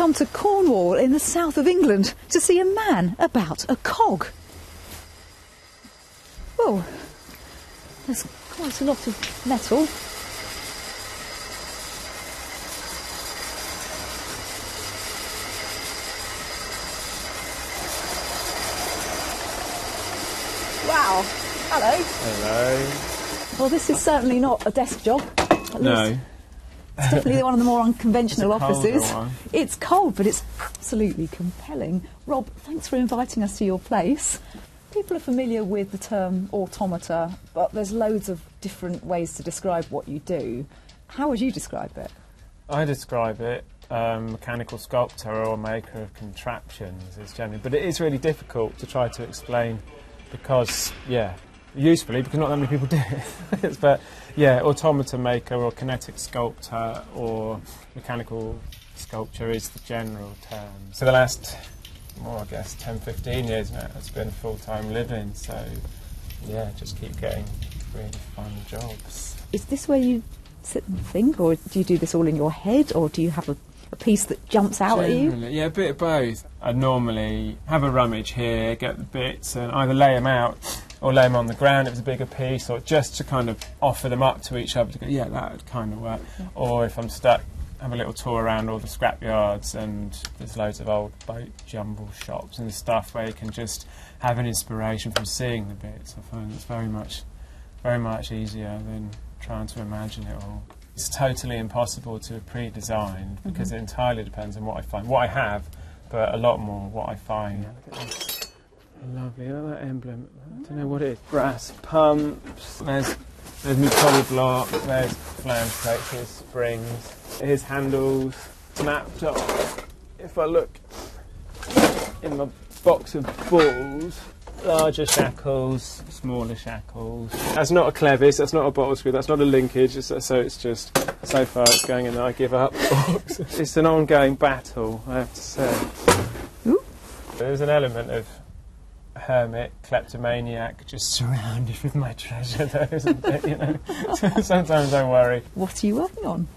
come to Cornwall in the south of England to see a man about a cog. Oh, there's quite a lot of metal. Wow. Hello. Hello. Well, this is certainly not a desk job. At No. least it's definitely one of the more unconventional It's a colder offices. one. It's cold, but it's absolutely compelling. Rob, thanks for inviting us to your place. People are familiar with the term automata, but there's loads of different ways to describe what you do. How would you describe it? I describe it mechanical sculptor or maker of contraptions is generally, but it is really difficult to try to explain because, usefully, because not that many people do it. But yeah, automata maker or kinetic sculptor or mechanical sculpture is the general term. So the last, I guess, 10, 15 years now, it's been full-time living, so yeah, just keep getting really fun jobs. Is this where you sit and think, or do you do this all in your head, or do you have a piece that jumps out at you? Yeah, a bit of both. I normally have a rummage here, get the bits and either lay them out or lay them on the ground if it's a bigger piece, or just to kind of offer them up to each other to go, yeah, that would kind of work. Yeah. Or if I'm stuck, have a little tour around all the scrap yards, and there's loads of old boat jumble shops and stuff where you can just have an inspiration from seeing the bits. I find it's very much easier than trying to imagine it all. It's totally impossible to pre-design because it entirely depends on what I find. What I have, but a lot more what I find. Yeah, look at this. Lovely, look at that emblem. I don't know what it is. Brass pumps. There's my poly block. There's flange plates. Here's springs. Here's handles. Snapped off. If I look in my box of balls, larger shackles, smaller shackles. That's not a clevis, that's not a bottle screw, that's not a linkage, so it's just, so far it's going in that I give up. It's an ongoing battle, I have to say. Ooh. There's an element of hermit, kleptomaniac, just surrounded with my treasure though, isn't it, you know? Sometimes I worry. What are you working on?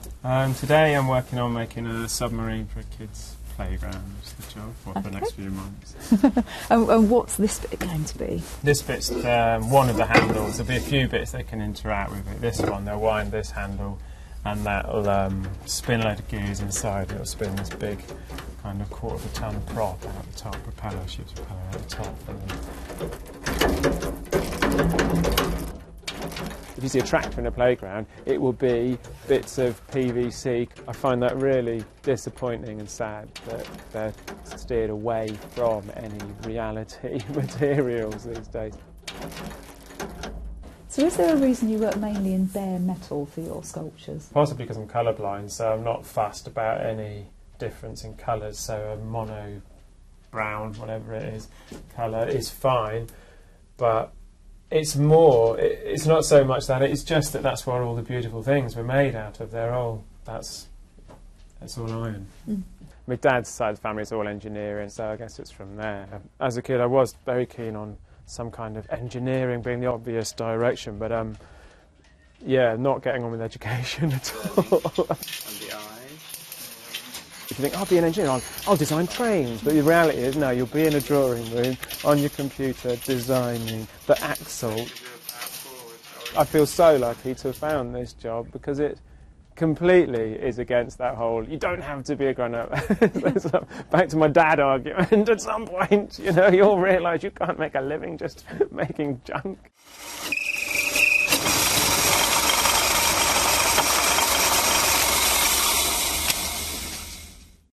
Today I'm working on making a submarine for a kid's playground is the job for the next few months. And what's this bit going to be? This bit's one of the handles. There'll be a few bits they can interact with it. This one, they'll wind this handle and that'll spin a load of gears inside. It'll spin this big kind of quarter-of-a-ton prop out the top, propeller, ship's propeller out the top. If you see a tractor in a playground, it will be bits of PVC. I find that really disappointing and sad that they're steered away from any reality materials these days. So is there a reason you work mainly in bare metal for your sculptures? Possibly because I'm colourblind, so I'm not fussed about any difference in colours, so a mono brown, whatever it is, colour is fine, but it's more, it's not so much that, it's just that that's what all the beautiful things were made out of. They're all, that's all iron. My dad's side of the family is all engineering, so I guess it's from there. As a kid I was very keen on some kind of engineering being the obvious direction, but yeah, not getting on with education at all. If you think, I'll be an engineer, I'll design trains, but the reality is, no, you'll be in a drawing room on your computer designing the axle. I feel so lucky to have found this job because it completely is against that whole, you don't have to be a grown-up. Back to my dad argument, at some point, you know, you'll realise you can't make a living just making junk.